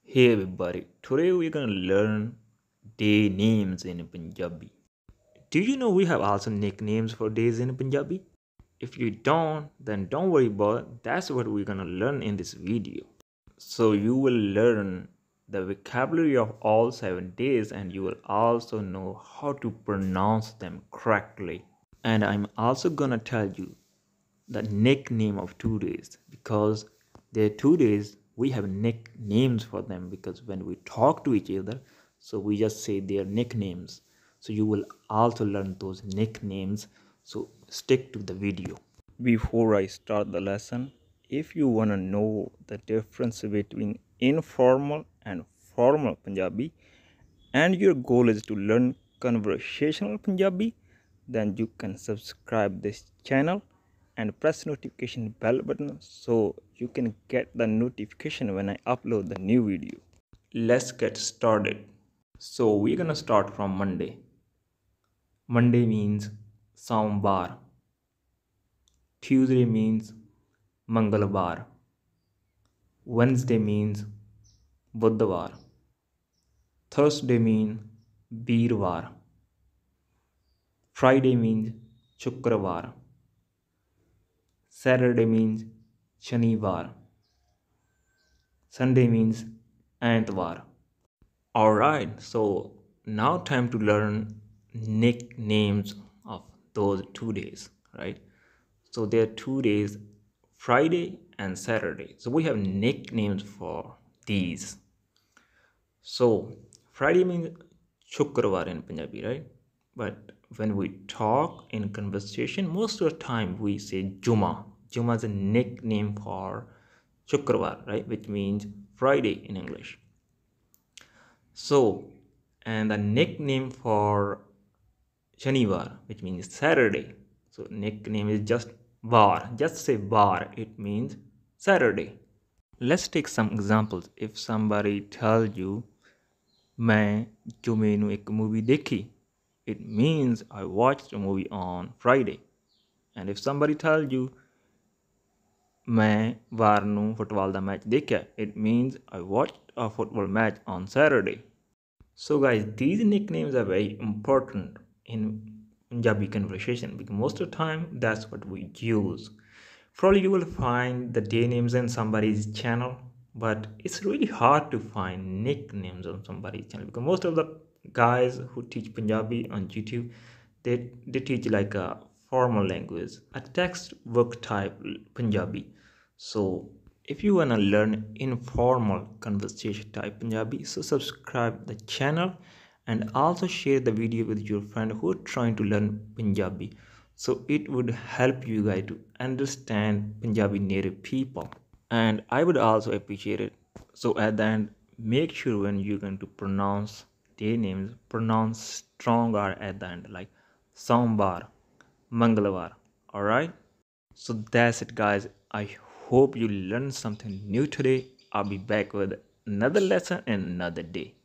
Hey everybody, today we're gonna learn day names in Punjabi. Do you know we have also nicknames for days in Punjabi? If you don't, then don't worry about it. That's what we're gonna learn in this video. So you will learn the vocabulary of all 7 days and you will also know how to pronounce them correctly. And I'm also gonna tell you the nickname of 2 days because they're 2 days we have nicknames for them because when we talk to each other, so we just say their nicknames. So you will also learn those nicknames, so stick to the video. Before I start the lesson, if you want to know the difference between informal and formal Punjabi and your goal is to learn conversational Punjabi, then you can subscribe this channel and press notification bell button so you can get the notification when I upload the new video. Let's get started. So we're gonna start from Monday. Monday means somvaar. Tuesday means mangalvaar. Wednesday means budhvaar. Thursday means veervaar. Friday means shukervaar. Saturday means shanivaar. Sunday means antvaar. Alright, so now time to learn nicknames of those 2 days, right? So there are 2 days, Friday and Saturday. So we have nicknames for these. So Friday means shukervaar in Punjabi, right? But when we talk in conversation, most of the time we say Juma. Juma is a nickname for shukervaar, right? Which means Friday in English. So, and the nickname for shanivaar, which means Saturday. So nickname is just var. Just say var. It means Saturday. Let's take some examples. If somebody tells you, मैं जुमे ਨੂੰ ਇੱਕ movie देखी, it means I watched a movie on Friday. And if somebody tells you, मैं ਵਾਰ ਨੂੰ football ਦਾ match ਦੇਖਿਆ, it means I watched a football match on Saturday. So guys, these nicknames are very important in Punjabi conversation because most of the time that's what we use. Probably you will find the day names in somebody's channel, but it's really hard to find nicknames on somebody's channel because most of the guys who teach Punjabi on YouTube, they teach like a formal language, a textbook type Punjabi. So if you want to learn informal conversation type Punjabi, so subscribe the channel and also share the video with your friend who are trying to learn Punjabi. So it would help you guys to understand Punjabi native people. And I would also appreciate it. So at the end, make sure when you're going to pronounce their names, pronounce strong R at the end, like somvaar, mangalvaar. Alright? So that's it guys. I hope you learned something new today. I'll be back with another lesson and another day.